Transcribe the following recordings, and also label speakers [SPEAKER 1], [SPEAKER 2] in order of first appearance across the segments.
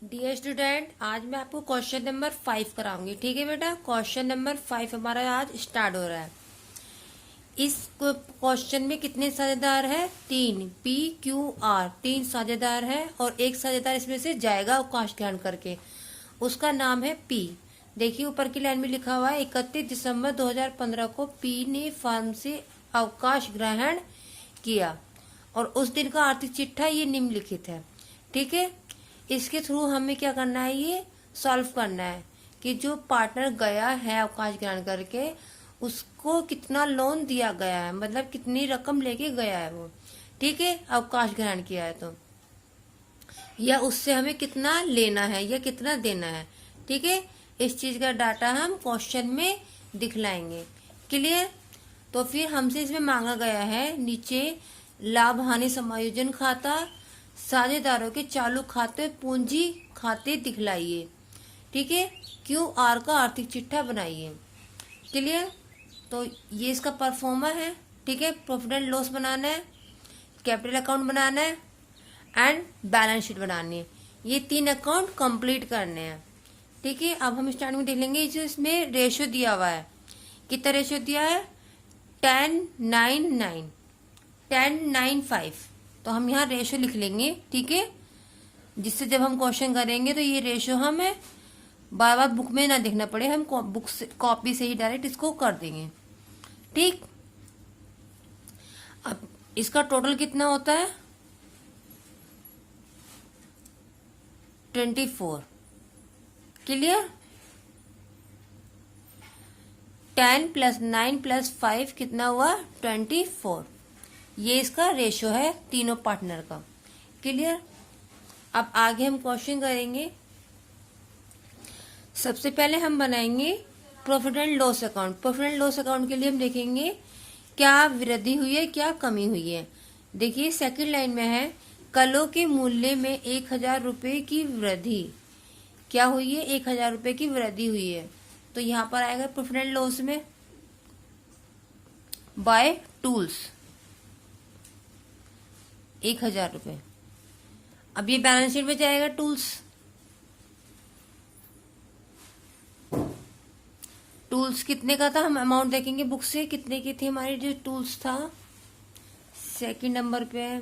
[SPEAKER 1] Dear student, आज मैं आपको क्वेश्चन नंबर 5 कराऊंगी। ठीक है बेटा, क्वेश्चन नंबर 5 हमारा आज स्टार्ट हो रहा है। इस क्वेश्चन में कितने साझेदार है? 3। पी क्यू आर 3 साझेदार है और एक साझेदार इसमें से जाएगा अवकाश ग्रहण करके, उसका नाम है पी। देखिए ऊपर की लाइन में लिखा हुआ है 31 दिसंबर 2015 को पी ने फर्म से अवकाश ग्रहण किया और उस दिन का आर्थिक चिट्ठा ये निम्नलिखित है। ठीक है, इसके थ्रू हमें क्या करना है, ये सॉल्व करना है कि जो पार्टनर गया है अवकाश ग्रहण करके उसको कितना लोन दिया गया है, मतलब कितनी रकम लेके गया है वो। ठीक है, अवकाश ग्रहण किया है तो, या उससे हमें कितना लेना है या कितना देना है। ठीक है, इस चीज का डाटा हम क्वेश्चन में दिखलाएंगे। क्लियर? तो फिर हमसे इसमें मांगा गया है नीचे लाभ हानि समायोजन खाता, साझेदारों के चालू खाते, पूंजी खाते दिखलाइए। ठीक है, क्यू आर का आर्थिक चिट्ठा बनाइए। क्लियर? तो ये इसका परफॉर्मा है। ठीक है, प्रॉफिट एंड लॉस बनाना है, कैपिटल अकाउंट बनाना है एंड बैलेंस शीट बनानी है। ये 3 अकाउंट कंप्लीट करने हैं। ठीक है, अब हम स्टार्टिंग में देख लेंगे जो इसमें रेशियो दिया हुआ है। कितना रेशियो दिया है? 10:9:9, 10:9:5। तो हम यहाँ रेशो लिख लेंगे। ठीक है, जिससे जब हम क्वेश्चन करेंगे तो ये रेशो हमें बार बार बुक में ना देखना पड़े, हम बुक से कॉपी से ही डायरेक्ट इसको कर देंगे। ठीक, अब इसका टोटल कितना होता है? 24। क्लियर? 10 + 9 + 5 कितना हुआ? 24। ये इसका रेशो है तीनों पार्टनर का। क्लियर? अब आगे हम क्वेश्चन करेंगे। सबसे पहले हम बनाएंगे profit and loss account. Profit and loss account के लिए हम देखेंगे क्या वृद्धि हुई है, क्या कमी हुई है। देखिए सेकंड लाइन में है कलों के मूल्य में 1000 रुपए की वृद्धि। क्या हुई है? 1000 रुपए की वृद्धि हुई है। तो यहाँ पर आएगा प्रॉफिट एंड लॉस में बाय टूल्स 1000 रुपए। अब ये बैलेंस शीट में जाएगा टूल्स कितने का था, हम अमाउंट देखेंगे बुक से कितने की थी हमारी जो टूल्स था। सेकंड नंबर पे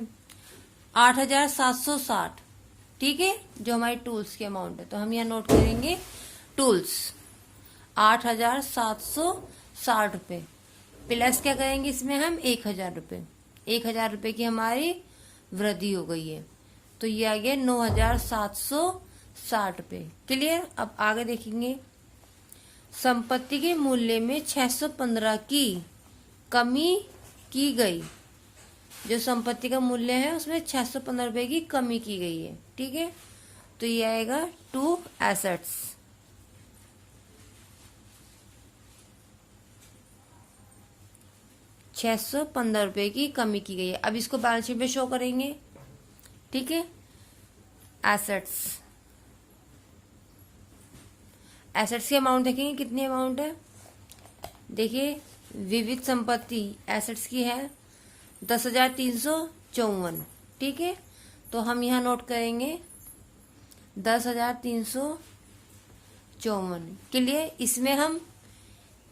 [SPEAKER 1] 8760। ठीक है, जो हमारी टूल्स की अमाउंट है। तो हम यहाँ नोट करेंगे टूल्स 8760 रुपए प्लस क्या करेंगे इसमें हम 1000 रुपए। 1000 रुपए की हमारी वृद्धि हो गई है तो ये आ गया 9760 रुपए। क्लियर? अब आगे देखेंगे संपत्ति के मूल्य में 615 की कमी की गई। जो संपत्ति का मूल्य है उसमें 615 रुपए की कमी की गई है। ठीक है, तो ये आएगा टू एसेट्स। ₹615 की कमी की गई है। अब इसको बैलेंस शीट में शो करेंगे। ठीक है, एसेट्स की अमाउंट देखेंगे कितनी अमाउंट है। देखिए विविध संपत्ति एसेट्स की है 10,354। ठीक है, तो हम यहाँ नोट करेंगे 10,354 के लिए इसमें हम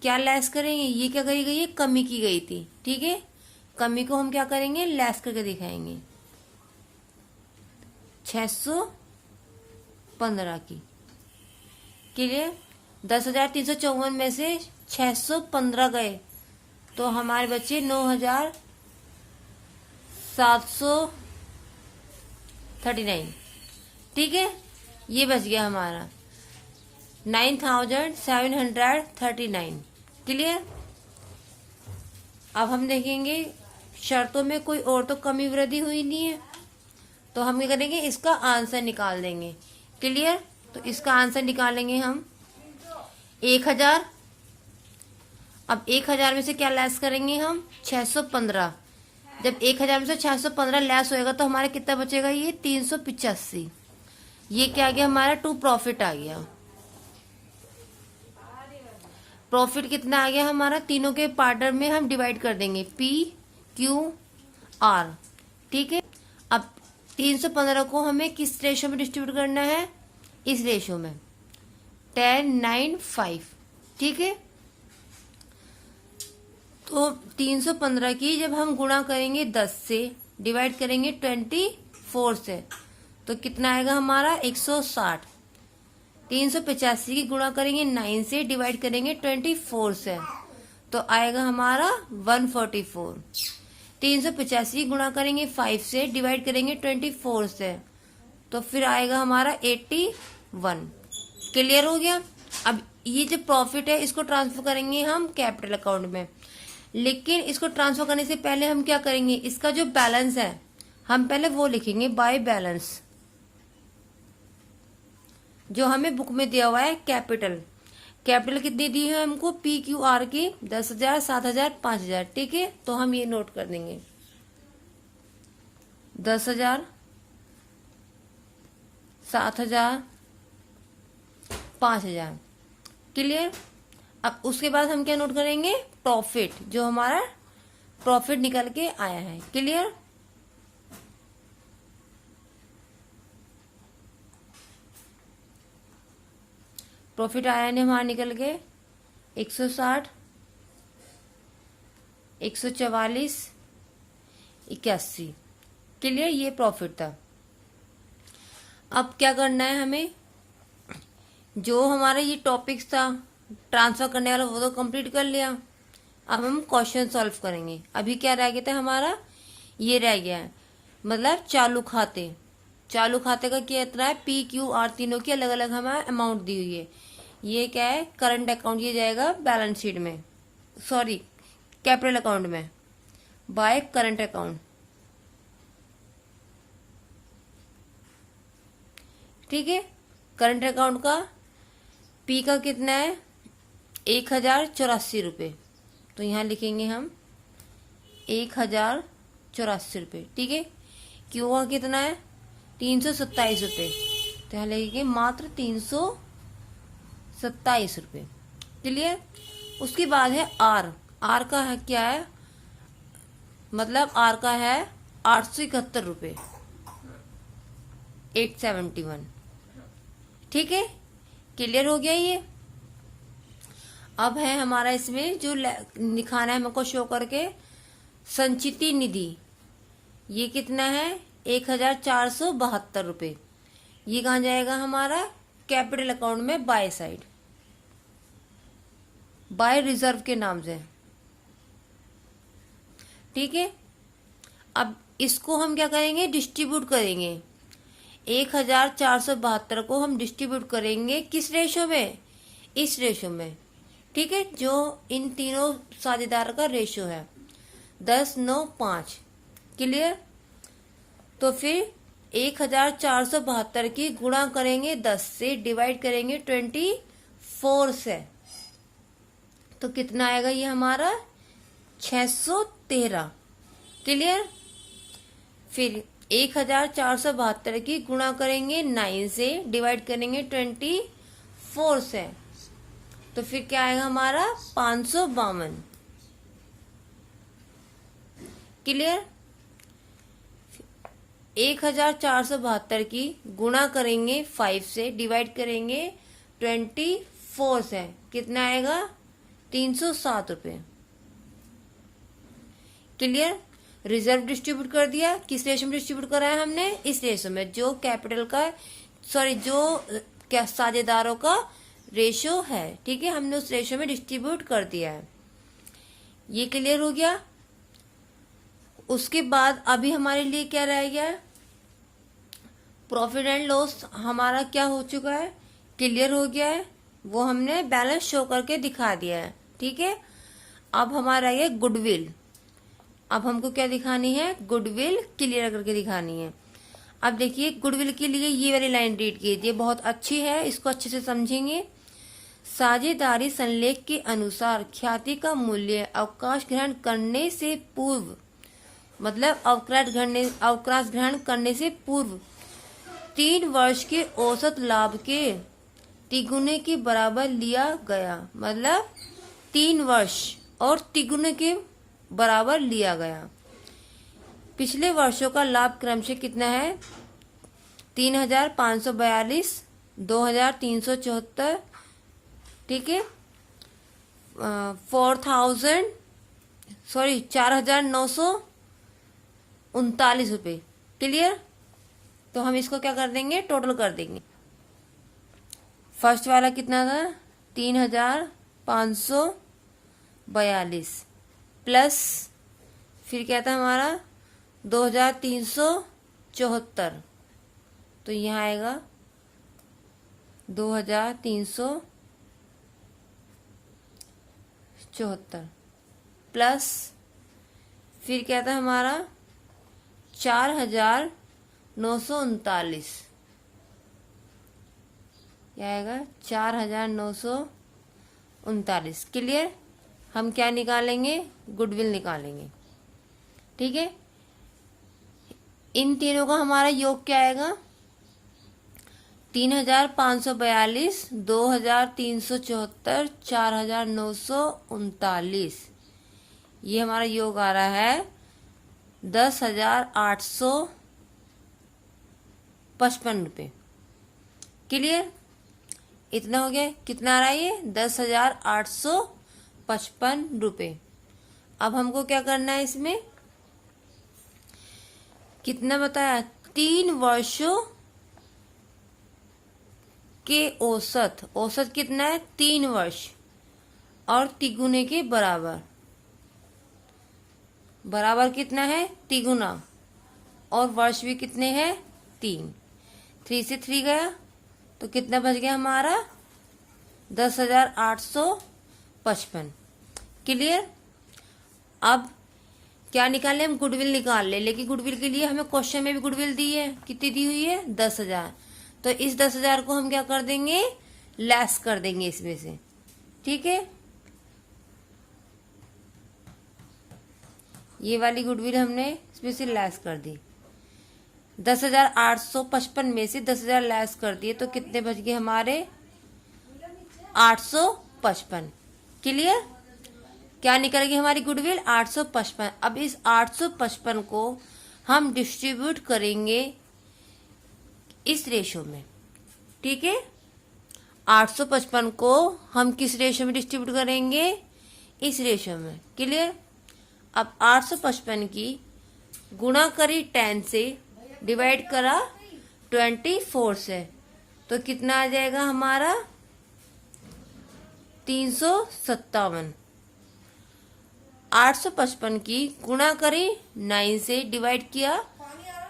[SPEAKER 1] क्या लेस करेंगे, ये क्या करी गई है? कमी की गई थी। ठीक है, कमी को हम क्या करेंगे? लेस करके दिखाएंगे 615 की। क्लियर? 10,354 में से 615 गए तो हमारे बचे 9,739। ठीक है, ये बच गया हमारा 9,739। क्लियर? अब हम देखेंगे शर्तों में कोई और तो कमी वृद्धि हुई नहीं है तो हम क्या करेंगे? इसका आंसर निकाल देंगे। क्लियर? तो इसका आंसर निकालेंगे हम 1000। अब 1000 में से क्या लेस करेंगे हम? 615। जब 1000 में से 615 लेस होएगा तो हमारा कितना बचेगा? ये 385। ये क्या आ गया हमारा? टू प्रॉफिट आ गया। प्रॉफिट कितना आ गया हमारा? तीनों के पार्टनर में हम डिवाइड कर देंगे पी क्यू आर। ठीक है, अब 315 को हमें किस रेशो में डिस्ट्रीब्यूट करना है? इस रेशो में 10:9:5, ठीक है। तो 315 की जब हम गुणा करेंगे 10 से, डिवाइड करेंगे 24 से, तो कितना आएगा हमारा 160। 385 की गुणा करेंगे 9 से, डिवाइड करेंगे 24 से, तो आएगा हमारा 144। 385 की गुणा करेंगे 5 से, डिवाइड करेंगे 24 से, तो फिर आएगा हमारा 81। क्लियर हो गया। अब ये जो प्रॉफिट है इसको ट्रांसफर करेंगे हम कैपिटल अकाउंट में, लेकिन इसको ट्रांसफर करने से पहले हम क्या करेंगे, इसका जो बैलेंस है हम पहले वो लिखेंगे बाय बैलेंस, जो हमें बुक में दिया हुआ है कैपिटल। कैपिटल कितनी दी है हमको, PQR की 10,000, 7,000, 5,000, ठीक है। तो हम ये नोट कर देंगे 10,000, 7,000, 5,000। क्लियर। अब उसके बाद हम क्या नोट करेंगे, प्रॉफिट, जो हमारा प्रॉफिट निकल के आया है। क्लियर। प्रॉफिट आया ने हमारा निकल के 160, 144, 81। क्लियर। ये प्रॉफिट था। अब क्या करना है हमें, जो हमारा ये टॉपिक्स था ट्रांसफर करने वाला वो तो कंप्लीट कर लिया। अब हम क्वेश्चन सॉल्व करेंगे। अभी क्या रह गया था हमारा, ये रह गया है, मतलब चालू खाते। चालू खाते का क्या इतना है, PQR तीनों की अलग अलग हमें अमाउंट दी हुई है। ये क्या है, करंट अकाउंट, ये जाएगा बैलेंस शीट में, सॉरी कैपिटल अकाउंट में, बाय करंट अकाउंट, ठीक है। करंट अकाउंट का P का कितना है, 1,084 रुपये, तो यहाँ लिखेंगे हम 1,084 रुपये, ठीक है। Q का कितना है, 327 रुपये, तो यहाँ लिखेंगे मात्र 327 रुपये। क्लियर। उसके बाद है R का है क्या है, मतलब R का है 871 रुपये, 871, ठीक है। क्लियर हो गया ये। अब है हमारा इसमें जो लिखाना है हमको शो करके, संचिति निधि, ये कितना है 1,472 रुपये। ये कहाँ जाएगा हमारा, कैपिटल अकाउंट में, बाय साइड, बाय रिजर्व के नाम से, ठीक है। अब इसको हम क्या करेंगे, डिस्ट्रीब्यूट करेंगे। 1,472 को हम डिस्ट्रीब्यूट करेंगे किस रेशो में, इस रेशो में, ठीक है, जो इन तीनों साझेदार का रेशो है 10:9:5। क्लियर। तो फिर 1,472 की गुणा करेंगे 10 से, डिवाइड करेंगे 24 से, तो कितना आएगा ये हमारा 613। क्लियर। फिर 1,472 की गुणा करेंगे 9 से, डिवाइड करेंगे 24 से, तो फिर क्या आएगा हमारा 552। क्लियर। 1,472 की गुणा करेंगे 5 से, डिवाइड करेंगे 24 से, कितना आएगा 307 रुपये। क्लियर। रिजर्व डिस्ट्रीब्यूट कर दिया, किस रेशो में डिस्ट्रीब्यूट करा है हमने, इस रेशो में, जो कैपिटल का, सॉरी जो क्या साझेदारों का रेशो है, ठीक है, हमने उस रेशो में डिस्ट्रीब्यूट कर दिया है। ये क्लियर हो गया। उसके बाद अभी हमारे लिए क्या रह गया, प्रॉफिट एंड लॉस हमारा क्या हो चुका है, क्लियर हो गया है, वो हमने बैलेंस शो करके दिखा दिया है, ठीक है। अब हमारा ये गुडविल, अब हमको क्या दिखानी है, गुडविल क्लियर करके दिखानी है। अब देखिए गुडविल के लिए ये वाली लाइन रीड कीजिए, बहुत अच्छी है, इसको अच्छे से समझेंगे। साझेदारी संलेख के अनुसार ख्याति का मूल्य अवकाश ग्रहण करने से पूर्व, मतलब अवकाश ग्रहण करने से पूर्व 3 वर्ष के औसत लाभ के तिगुने के बराबर लिया गया, मतलब 3 वर्ष और तिगुने के बराबर लिया गया। पिछले वर्षों का लाभ क्रमशः कितना है, 3,542, 2374, ठीक है। 4,939 रुपये। क्लियर। तो हम इसको क्या कर देंगे, टोटल कर देंगे। फर्स्ट वाला कितना था, 3,542 प्लस फिर क्या था हमारा 2,374। तो यहाँ आएगा 2,374 प्लस फिर क्या था हमारा 4,939। क्या आएगा 4,939। क्लियर। हम क्या निकालेंगे, गुडविल निकालेंगे, ठीक है। इन तीनों का हमारा योग क्या आएगा, 3,542, 2,374, 4,939। ये हमारा योग आ रहा है 10,855 रुपये। क्लियर। इतना हो गया। कितना आ रहा है ये, 10,855 रुपये। अब हमको क्या करना है, इसमें कितना बताया, 3 वर्षों के औसत कितना है, 3 वर्ष और तिगुने के बराबर। बराबर कितना है, तिगुना, और वर्ष भी कितने हैं, 3। 3 से 3 गया तो कितना बच गया हमारा, 10,855। क्लियर। अब क्या निकाले, हम गुडविल निकाल ले, लेकिन गुडविल के लिए हमें क्वेश्चन में भी गुडविल दी है। कितनी दी हुई है, 10,000। तो इस 10,000 को हम क्या कर देंगे, लेस कर देंगे इसमें से, ठीक है। ये वाली गुडविल हमने इसमें से लेस कर दी। 10,855 में से 10,000 लेस कर दिए तो कितने बच गए हमारे, 855। क्लियर। क्या निकल गई हमारी गुडविल, 855। अब इस 855 को हम डिस्ट्रीब्यूट करेंगे इस रेशो में, ठीक है। 855 को हम किस रेशो में डिस्ट्रीब्यूट करेंगे, इस रेशो में। क्लियर। अब 855 की गुणा करी 10 से, डिवाइड करा 24 से, तो कितना आ जाएगा हमारा, 357। 855 की गुणा करी 9 से, डिवाइड किया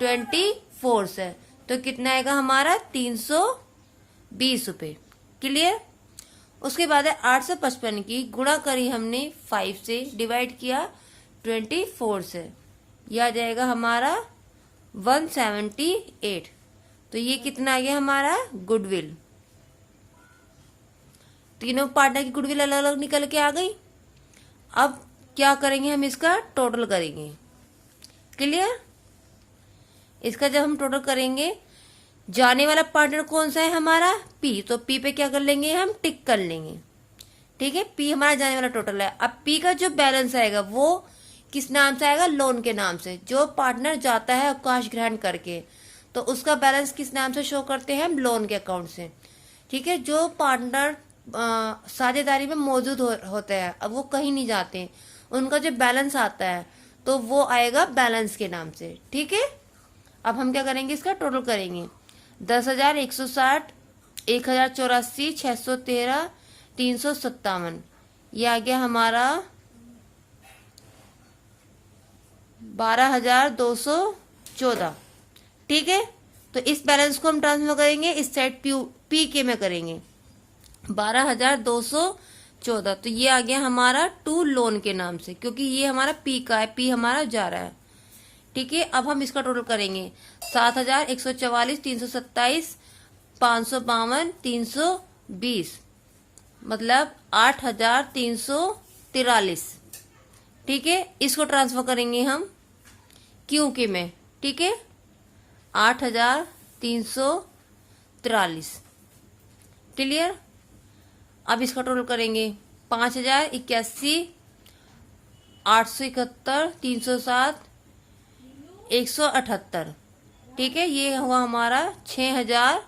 [SPEAKER 1] 24 से, तो कितना आएगा हमारा, 320 रुपये। क्लियर। उसके बाद है 855 की गुणा करी हमने 5 से, डिवाइड किया 24 से, यह आ जाएगा हमारा 178। तो ये कितना आ गया हमारा, गुडविल। तीनों पार्टनर की गुडविल अलग अलग निकल के आ गई। अब क्या करेंगे, हम इसका टोटल करेंगे। क्लियर। इसका जब हम टोटल करेंगे, जाने वाला पार्टनर कौन सा है हमारा, पी, तो पी पे क्या कर लेंगे, हम टिक कर लेंगे, ठीक है। पी हमारा जाने वाला टोटल है। अब पी का जो बैलेंस आएगा वो किस नाम से आएगा, लोन के नाम से। जो पार्टनर जाता है अवकाश ग्रहण करके, तो उसका बैलेंस किस नाम से शो करते हैं हम, लोन के अकाउंट से, ठीक है। जो पार्टनर साझेदारी में मौजूद होते हैं, अब वो कहीं नहीं जाते, उनका जो बैलेंस आता है तो वो आएगा बैलेंस के नाम से, ठीक है। अब हम क्या करेंगे, इसका टोटल करेंगे। 10,160, 1,084, 613, 357, ये आ गया हमारा 12,214, ठीक है। तो इस बैलेंस को हम ट्रांसफर करेंगे इस साइड पी के में करेंगे, 12,214। तो ये आ गया हमारा टू लोन के नाम से, क्योंकि ये हमारा पी का है, पी हमारा जा रहा है, ठीक है। अब हम इसका टोटल करेंगे, 7,144, 327, 552, 320, मतलब 8,343, ठीक है। इसको ट्रांसफर करेंगे हम क्यू के में, ठीक है, 8,343। क्लियर। अब इसका टोटल करेंगे, 5,081, 871, 307, 178, ठीक है। ये हुआ हमारा 6,000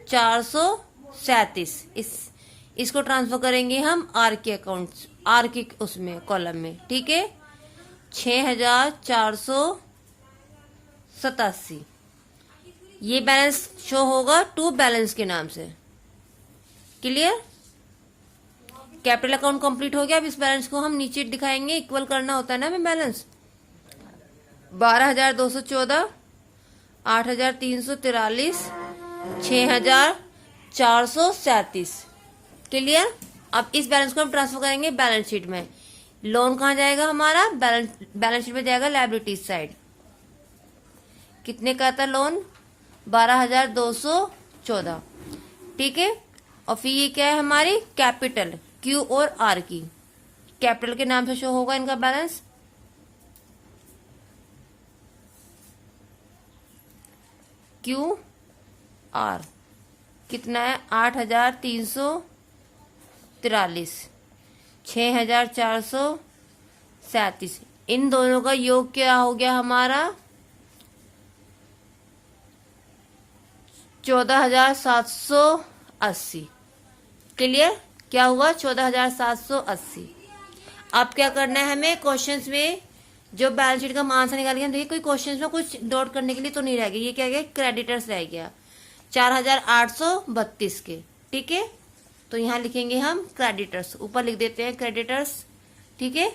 [SPEAKER 1] 437। इसको ट्रांसफर करेंगे हम आर के अकाउंट, आर के उसमें कॉलम में, ठीक है। 6487 ये बैलेंस शो होगा टू बैलेंस के नाम से। क्लियर? कैपिटल अकाउंट कंप्लीट हो गया। अब इस बैलेंस को हम नीचे दिखाएंगे, इक्वल करना होता है ना हमें बैलेंस। 12,214, 8,343, 6,437। क्लियर? अब इस बैलेंस को हम ट्रांसफर करेंगे बैलेंस शीट में। लोन कहाँ जाएगा हमारा? बैलेंस शीट में जाएगा लायबिलिटीज साइड। कितने का था लोन? 12,214, ठीक है। और फिर ये क्या है हमारी कैपिटल, क्यू और आर की। कैपिटल के नाम से शो होगा इनका बैलेंस। क्यू आर कितना है? 8,343, 6,437। इन दोनों का योग क्या हो गया हमारा? 14,780। क्लियर? क्या हुआ? 14,780। अब क्या करना है हमें? क्वेश्चंस में जो बैलेंस शीट का हम आंसर निकाल के, देखिए कोई क्वेश्चंस में कुछ नोट करने के लिए तो नहीं रह गया। ये क्या गया? क्रेडिटर्स रह गया 4,832 के, ठीक है। तो यहां लिखेंगे हम क्रेडिटर्स, ऊपर लिख देते हैं क्रेडिटर्स, ठीक है।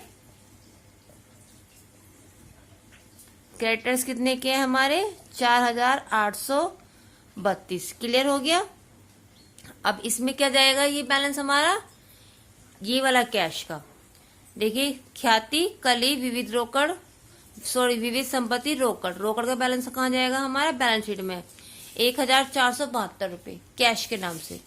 [SPEAKER 1] क्रेडिटर्स कितने के हैं हमारे? 4,832। क्लियर हो गया? अब इसमें क्या जाएगा? ये बैलेंस हमारा, ये वाला कैश का, देखिए ख्याति कली विविध रोकड़, सॉरी विविध संपत्ति रोकड़। रोकड़ का बैलेंस कहाँ जाएगा हमारा? बैलेंस शीट में 1,472 रुपए कैश के नाम से।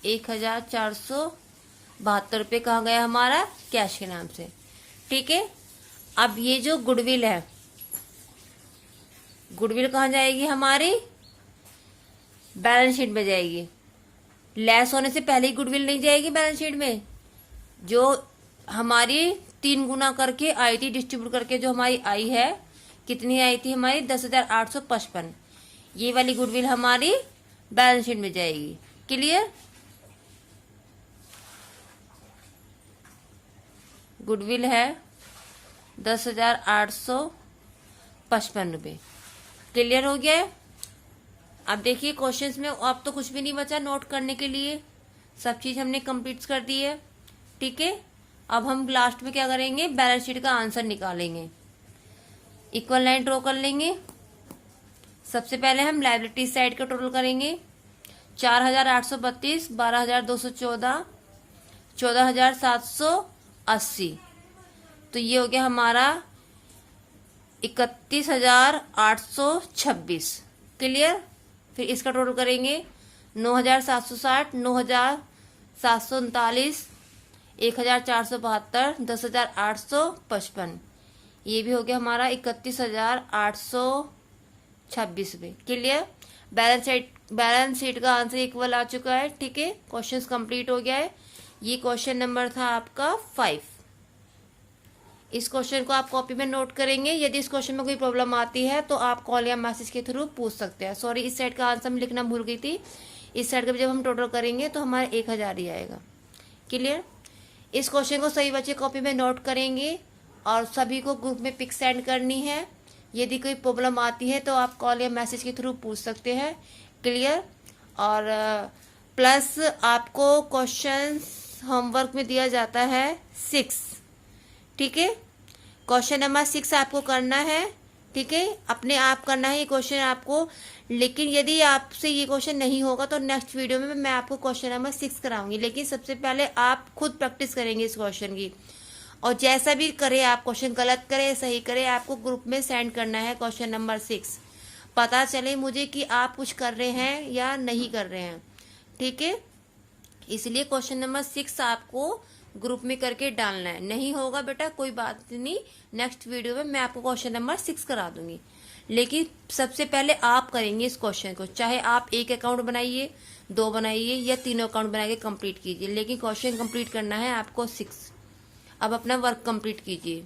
[SPEAKER 1] 1,472 रुपए कहाँ गया हमारा? कैश के नाम से, ठीक है। अब ये जो गुडविल है, गुडविल कहाँ जाएगी हमारी? बैलेंस शीट में जाएगी। लेस होने से पहले ही गुडविल नहीं जाएगी बैलेंस शीट में। जो हमारी 3 गुना करके आई थी, डिस्ट्रीब्यूट करके जो हमारी आई है, कितनी आई थी हमारी? 10,855। ये वाली गुडविल हमारी बैलेंस शीट में जाएगी। क्लियर? गुडविल है 10,855 रुपए। क्लियर हो गया है? अब देखिए क्वेश्चंस में अब तो कुछ भी नहीं बचा नोट करने के लिए, सब चीज हमने कंप्लीट कर दी है, ठीक है। अब हम लास्ट में क्या करेंगे? बैलेंस शीट का आंसर निकालेंगे। इक्वल लाइन ड्रॉ कर लेंगे। सबसे पहले हम लायबिलिटी साइड का टोटल करेंगे। 4,832, 12,214, 14,780। तो ये हो गया हमारा 31,826। क्लियर? फिर इसका टोटल करेंगे 9,760, 9,739, 1,472, 10,855। ये भी हो गया हमारा 31,826 रुपये। क्लियर? बैलेंस शीट का आंसर इक्वल आ चुका है, ठीक है। क्वेश्चन कंप्लीट हो गया है। ये क्वेश्चन नंबर था आपका 5। इस क्वेश्चन को आप कॉपी में नोट करेंगे। यदि इस क्वेश्चन में कोई प्रॉब्लम आती है तो आप कॉल या मैसेज के थ्रू पूछ सकते हैं। सॉरी, इस साइड का आंसर मैं लिखना भूल गई थी। इस साइड का भी जब हम टोटल करेंगे तो हमारा 1,000 ही आएगा। क्लियर? इस क्वेश्चन को सही बच्चे कॉपी में नोट करेंगे और सभी को ग्रुप में पिक सेंड करनी है। यदि कोई प्रॉब्लम आती है तो आप कॉल या मैसेज के थ्रू पूछ सकते हैं। क्लियर? और प्लस आपको क्वेश्चन होमवर्क में दिया जाता है 6, ठीक है। क्वेश्चन नंबर 6 आपको करना है, ठीक है। अपने आप करना है ये क्वेश्चन आपको। लेकिन यदि आपसे ये क्वेश्चन नहीं होगा तो नेक्स्ट वीडियो में मैं आपको क्वेश्चन नंबर 6 कराऊंगी। लेकिन सबसे पहले आप खुद प्रैक्टिस करेंगे इस क्वेश्चन की। और जैसा भी करे आप, क्वेश्चन गलत करे सही करे, आपको ग्रुप में सेंड करना है क्वेश्चन नंबर 6। पता चले मुझे कि आप कुछ कर रहे हैं या नहीं कर रहे हैं, ठीक है। इसलिए क्वेश्चन नंबर 6 आपको ग्रुप में करके डालना है। नहीं होगा बेटा कोई बात नहीं, नेक्स्ट वीडियो में मैं आपको क्वेश्चन नंबर 6 करा दूंगी। लेकिन सबसे पहले आप करेंगे इस क्वेश्चन को। चाहे आप 1 अकाउंट बनाइए, 2 बनाइए या 3 अकाउंट बना के कंप्लीट कीजिए, लेकिन क्वेश्चन कंप्लीट करना है आपको 6। अब अपना वर्क कंप्लीट कीजिए।